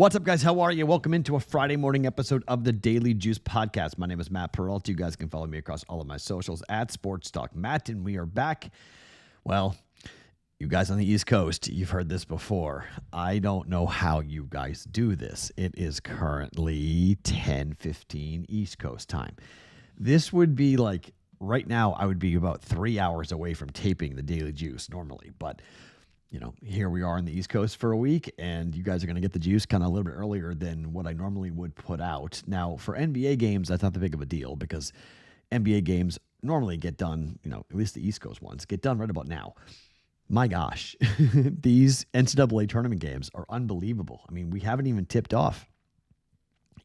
What's up, guys? How are you? Welcome into a Friday morning episode of the Daily Juice Podcast. My name is Matt Perrault. You guys can follow me across all of my socials at Sports Talk Matt, and we are back. Well, you guys on the East Coast, you've heard this before. I don't know how you guys do this. It is currently 10:15 East Coast time. This would be like, right now, I would be about 3 hours away from taping the Daily Juice normally, but you know, here we are on the East Coast for a week, and you guys are going to get the juice kind of a little bit earlier than what I normally would put out. Now, for NBA games, that's not that big of a deal because NBA games normally get done, you know, at least the East Coast ones, get done right about now. My gosh, these NCAA tournament games are unbelievable. I mean, we haven't even tipped off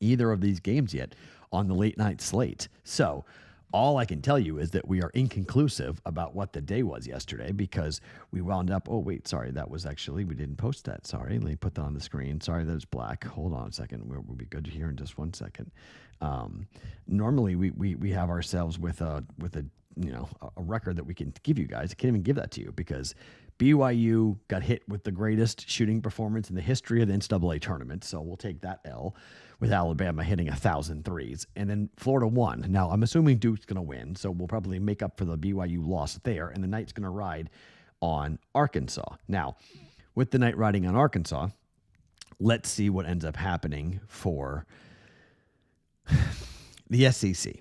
either of these games yet on the late night slate. So all I can tell you is that we are inconclusive about what the day was yesterday because we wound up, oh, wait, sorry, that was actually, we didn't post that. Sorry, let me put that on the screen. Sorry, that is black. Hold on a second. We'll be good here in just 1 second. Normally, we have ourselves with a record that we can give you guys. I can't even give that to you because BYU got hit with the greatest shooting performance in the history of the NCAA tournament. So we'll take that L with Alabama hitting 1,000 threes. And then Florida won. Now, I'm assuming Duke's going to win, so we'll probably make up for the BYU loss there, and the Knight's going to ride on Arkansas. Now, with the Knight riding on Arkansas, let's see what ends up happening for the SEC,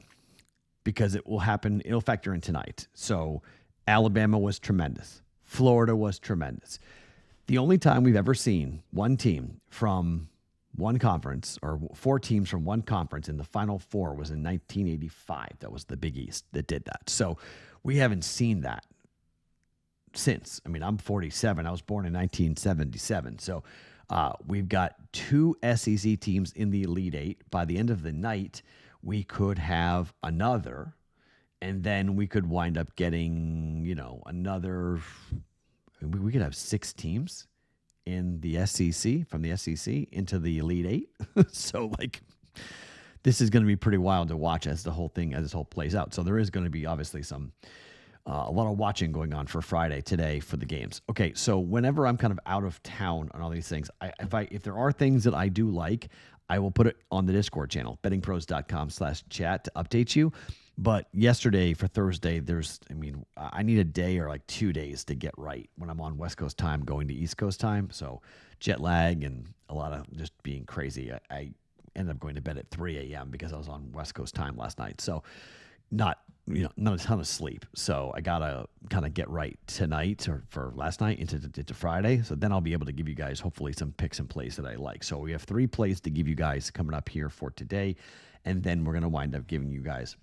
because it will happen, it'll factor in tonight. So Alabama was tremendous. Florida was tremendous. The only time we've ever seen one team from one conference, or four teams from one conference in the Final Four, was in 1985. That was the Big East that did that. So we haven't seen that since. I mean, I'm 47. I was born in 1977. So we've got two SEC teams in the Elite Eight. By the end of the night, we could have another, and then we could wind up getting, another. We could have six teams in the SEC, from the SEC into the Elite Eight. So, this is going to be pretty wild to watch as this whole plays out. So there is going to be obviously a lot of watching going on for Friday today for the games. Okay, so whenever I'm kind of out of town on all these things, if there are things that I do like, I will put it on the Discord channel, bettingpros.com/chat, to update you. But yesterday for Thursday, I need a day or 2 days to get right when I'm on West Coast time going to East Coast time. So jet lag and a lot of just being crazy. I ended up going to bed at 3 a.m. because I was on West Coast time last night. So not a ton of sleep. So I got to kind of get right tonight, or for last night into Friday. So then I'll be able to give you guys hopefully some picks and plays that I like. So we have 3 plays to give you guys coming up here for today. And then we're going to wind up giving you guys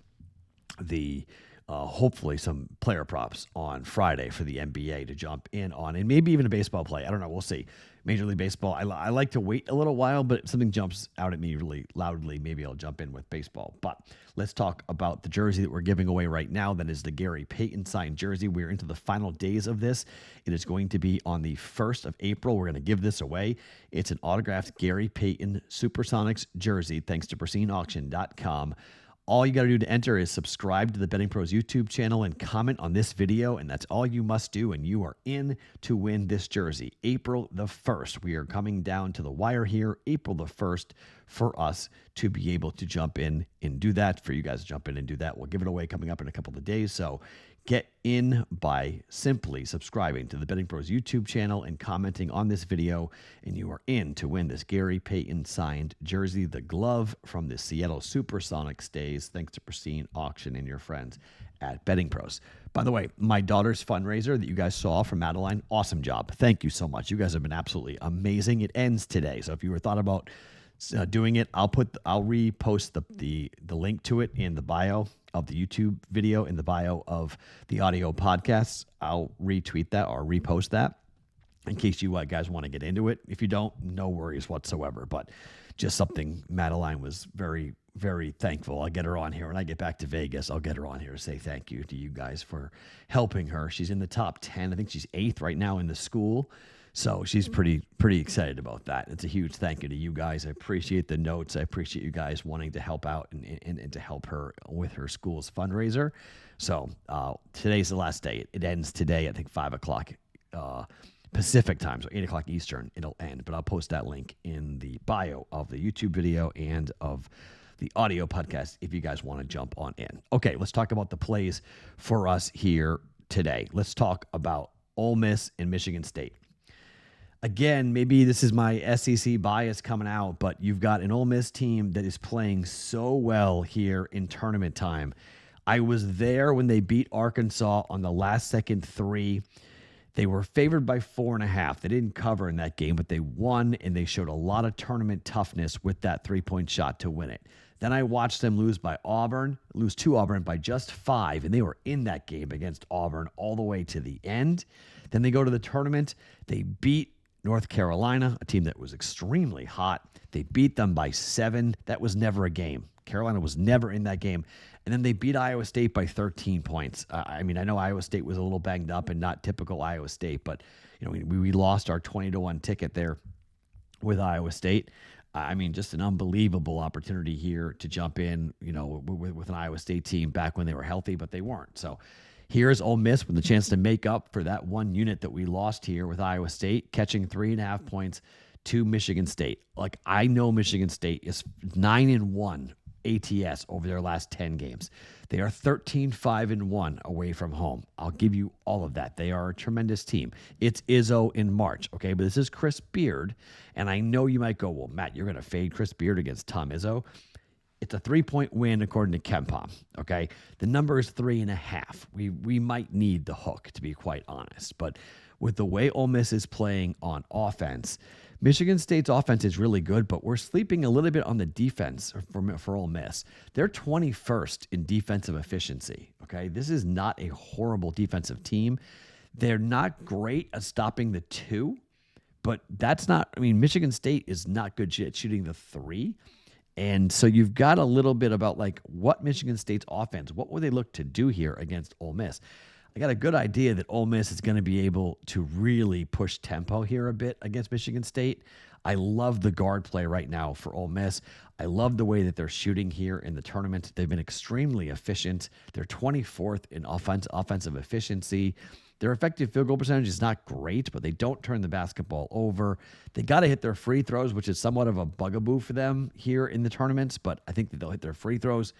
the hopefully some player props on Friday for the NBA to jump in on, and maybe even a baseball play. I don't know. We'll see. Major League Baseball, I like to wait a little while, but if something jumps out at me really loudly, maybe I'll jump in with baseball. But let's talk about the jersey that we're giving away right now. That is the Gary Payton signed jersey. We're into the final days of this. It is going to be on the 1st of April. We're going to give this away. It's an autographed Gary Payton Supersonics jersey, thanks to PristineAuction.com. All you got to do to enter is subscribe to the Betting Pros YouTube channel and comment on this video, and that's all you must do, and you are in to win this jersey. April the 1st. We are coming down to the wire here, April the 1st, for us to be able to jump in and do that, for you guys to jump in and do that. We'll give it away coming up in a couple of days, so get in by simply subscribing to the Betting Pros YouTube channel and commenting on this video, and you are in to win this Gary Payton signed jersey, the glove from the Seattle Supersonics days, thanks to Pristine Auction and your friends at Betting Pros. By the way, my daughter's fundraiser that you guys saw from Madeline, awesome job. Thank you so much. You guys have been absolutely amazing. It ends today, so if you were thought about doing it, I'll repost the link to it in the bio of the YouTube video, in the bio of the audio podcasts. I'll retweet that or repost that in case you guys want to get into it. If you don't, no worries whatsoever, but just something Madeline was very, very thankful. I'll get her on here when I get back to Vegas. I'll get her on here to say thank you to you guys for helping her. She's in the top 10. I think she's 8th right now in the school. So she's pretty excited about that. It's a huge thank you to you guys. I appreciate the notes. I appreciate you guys wanting to help out and to help her with her school's fundraiser. So today's the last day. It ends today, I think 5 o'clock Pacific time, so 8 o'clock Eastern, it'll end. But I'll post that link in the bio of the YouTube video and of the audio podcast if you guys want to jump on in. Okay, let's talk about the plays for us here today. Let's talk about Ole Miss and Michigan State. Again, maybe this is my SEC bias coming out, but you've got an Ole Miss team that is playing so well here in tournament time. I was there when they beat Arkansas on the last second three. They were favored by 4.5. They didn't cover in that game, but they won, and they showed a lot of tournament toughness with that three-point shot to win it. Then I watched them lose to Auburn by just 5, and they were in that game against Auburn all the way to the end. Then they go to the tournament. They beat North Carolina, a team that was extremely hot. They beat them by 7. That was never a game. Carolina was never in that game. And then they beat Iowa State by 13 points. I know Iowa State was a little banged up and not typical Iowa State, but we lost our 20-1 ticket there with Iowa State. Just an unbelievable opportunity here to jump in, with an Iowa State team back when they were healthy, but they weren't. So here's Ole Miss with the chance to make up for that one unit that we lost here with Iowa State, catching 3.5 points to Michigan State. Like, I know Michigan State is 9-1 ATS over their last 10 games. They are 13-5-1 away from home. I'll give you all of that. They are a tremendous team. It's Izzo in March, okay? But this is Chris Beard, and I know you might go, well, Matt, you're going to fade Chris Beard against Tom Izzo. It's a 3-point win according to KenPom, okay? The number is 3.5. We might need the hook, to be quite honest. But with the way Ole Miss is playing on offense, Michigan State's offense is really good, but we're sleeping a little bit on the defense for Ole Miss. They're 21st in defensive efficiency, okay? This is not a horrible defensive team. They're not great at stopping the 2, but Michigan State is not good at shooting the 3. And so you've got a little bit about what Michigan State's offense, what will they look to do here against Ole Miss? I got a good idea that Ole Miss is going to be able to really push tempo here a bit against Michigan State. I love the guard play right now for Ole Miss. I love the way that they're shooting here in the tournament. They've been extremely efficient. They're 24th in offensive efficiency. Their effective field goal percentage is not great, but they don't turn the basketball over. They got to hit their free throws, which is somewhat of a bugaboo for them here in the tournaments, but I think that they'll hit their free throws.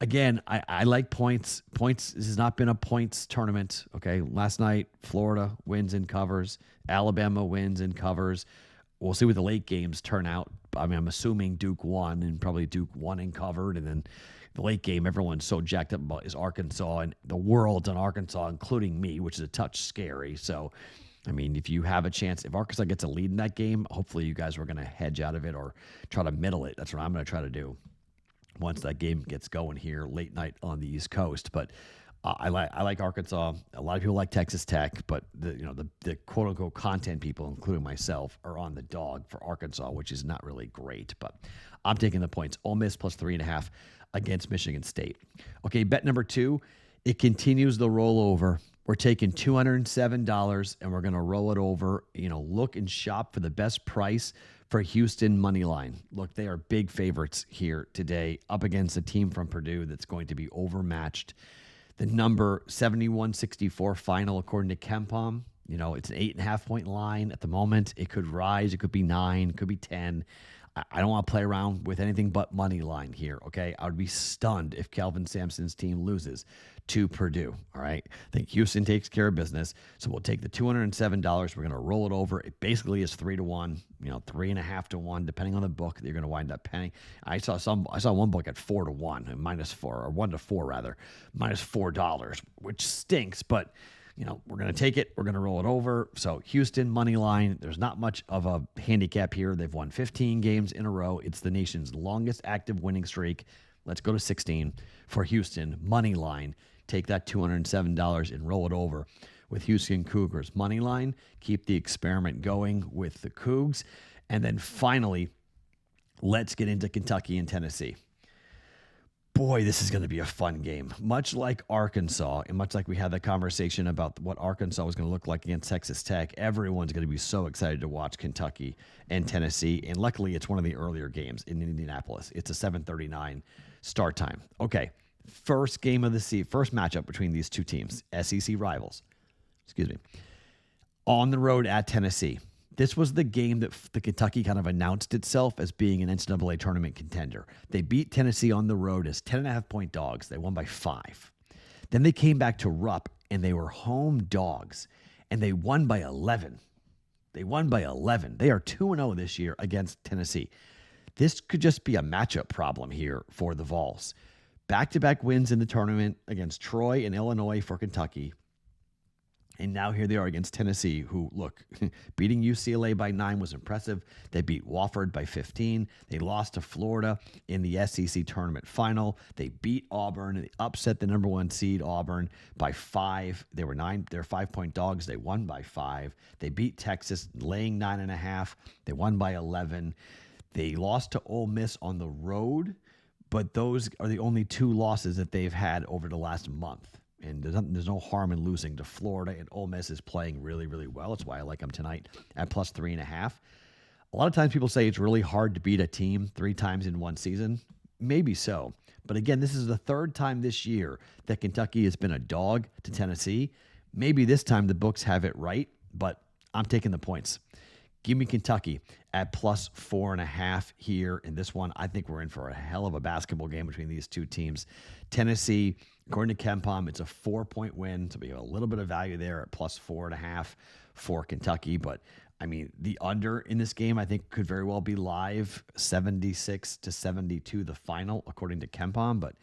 Again, I like points. Points, this has not been a points tournament, okay? Last night, Florida wins and covers. Alabama wins and covers. We'll see what the late games turn out. I'm assuming Duke won, and probably Duke won and covered, and then the late game, everyone's so jacked up about is Arkansas, and the world's on Arkansas, including me, which is a touch scary. So, if you have a chance, if Arkansas gets a lead in that game, hopefully you guys are going to hedge out of it or try to middle it. That's what I'm going to try to do once that game gets going here late night on the East Coast. But I like Arkansas. A lot of people like Texas Tech, but the quote unquote content people, including myself, are on the dog for Arkansas, which is not really great. But I'm taking the points. Ole Miss plus 3.5 against Michigan State. Okay, bet number 2. It continues the rollover. We're taking $207 and we're going to roll it over. Look and shop for the best price for Houston money line. Look, they are big favorites here today up against a team from Purdue that's going to be overmatched. The number 71-64 final according to KenPom. It's an 8.5 point line at the moment. It could rise. It could be 9. It could be 10. I don't want to play around with anything but money line here, okay? I would be stunned if Kelvin Sampson's team loses to Purdue, all right? I think Houston takes care of business, so we'll take the $207. We're going to roll it over. It basically is 3-1, 3.5 to 1, depending on the book that you're going to wind up paying. I saw one book at 4-1, -4, or 1-4 rather, -$4, which stinks, but we're going to take it. We're going to roll it over. So Houston money line, there's not much of a handicap here. They've won 15 games in a row. It's the nation's longest active winning streak. Let's go to 16 for Houston money line. Take that $207 and roll it over with Houston Cougars money line. Keep the experiment going with the Cougs. And then finally, let's get into Kentucky and Tennessee. Boy, this is going to be a fun game. Much like Arkansas, and much like we had that conversation about what Arkansas was going to look like against Texas Tech, everyone's going to be so excited to watch Kentucky and Tennessee. And luckily, it's one of the earlier games in Indianapolis. It's a 7:39 start time. Okay, first game of the season, first matchup between these two teams, SEC rivals. Excuse me. On the road at Tennessee. This was the game that the Kentucky kind of announced itself as being an NCAA tournament contender. They beat Tennessee on the road as 10.5-point dogs. They won by 5. Then they came back to Rupp, and they were home dogs, and they won by 11. They won by 11. They are 2-0 this year against Tennessee. This could just be a matchup problem here for the Vols. Back-to-back wins in the tournament against Troy and Illinois for Kentucky. And now here they are against Tennessee, who, look, beating UCLA by 9 was impressive. They beat Wofford by 15. They lost to Florida in the SEC tournament final. They beat Auburn. They upset the number 1 seed, Auburn, by 5. They're 5-point dogs. They won by 5. They beat Texas, laying 9.5. They won by 11. They lost to Ole Miss on the road, but those are the only 2 losses that they've had over the last month. And there's no harm in losing to Florida, and Ole Miss is playing really, really well. That's why I like them tonight at plus 3.5. A lot of times people say it's really hard to beat a team 3 times in one season. Maybe so. But again, this is the 3rd time this year that Kentucky has been a dog to Tennessee. Maybe this time the books have it right, but I'm taking the points. Give me Kentucky at plus 4.5 here in this one. I think we're in for a hell of a basketball game between these two teams. Tennessee, according to KenPom, it's a 4-point win. So we have a little bit of value there at plus 4.5 for Kentucky. But I mean, the under in this game, I think, could very well be live, 76-72, the final, according to KenPom. But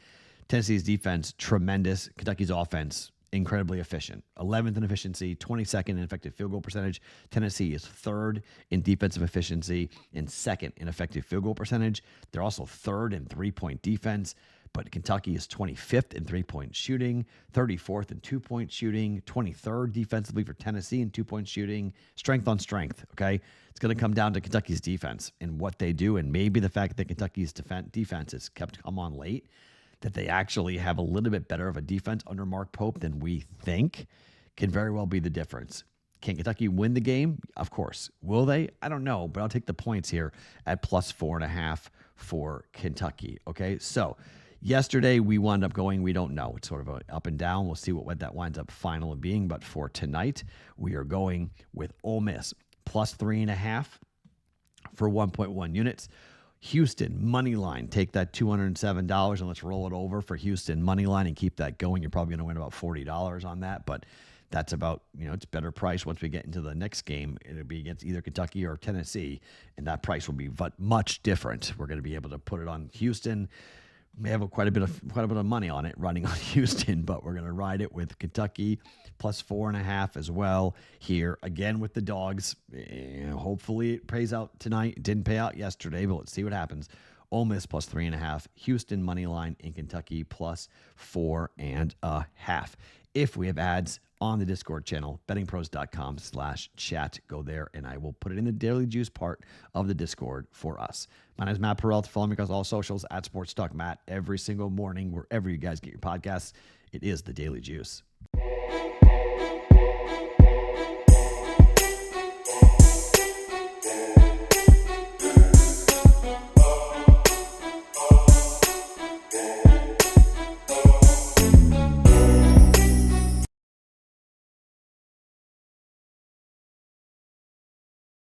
Tennessee's defense, tremendous. Kentucky's offense, incredibly efficient. 11th in efficiency, 22nd in effective field goal percentage. Tennessee is 3rd in defensive efficiency and 2nd in effective field goal percentage. They're also 3rd in 3-point defense, but Kentucky is 25th in 3-point shooting, 34th in 2-point shooting, 23rd defensively for Tennessee in 2-point shooting. Strength on strength, okay? It's going to come down to Kentucky's defense and what they do, and maybe the fact that Kentucky's defense has kept come on late, that they actually have a little bit better of a defense under Mark Pope than we think, can very well be the difference. Can Kentucky win the game? Of course. Will they? I don't know, but I'll take the points here at plus 4.5 for Kentucky. Okay, so yesterday we wound up going, we don't know. It's sort of an up and down. We'll see what that winds up finally being. But for tonight, we are going with Ole Miss plus 3.5 for 1.1 units. Houston money line, take that $207 and let's roll it over for Houston money line and keep that going. You're probably going to win about $40 on that, but that's about, it's better price. Once we get into the next game, it'll be against either Kentucky or Tennessee, and that price will be much different. We're going to be able to put it on Houston. May have quite a bit of money on it running on Houston, but we're going to ride it with Kentucky plus 4.5 as well here again with the dogs. Hopefully it pays out tonight. It didn't pay out yesterday, but let's see what happens. Ole Miss plus 3.5, Houston money line, in Kentucky plus 4.5. If we have ads on the Discord channel, bettingpros.com/chat. Go there, and I will put it in the Daily Juice part of the Discord for us. My name is Matt Perrault. Follow me across all socials at Sports Talk Matt every single morning, wherever you guys get your podcasts. It is the Daily Juice.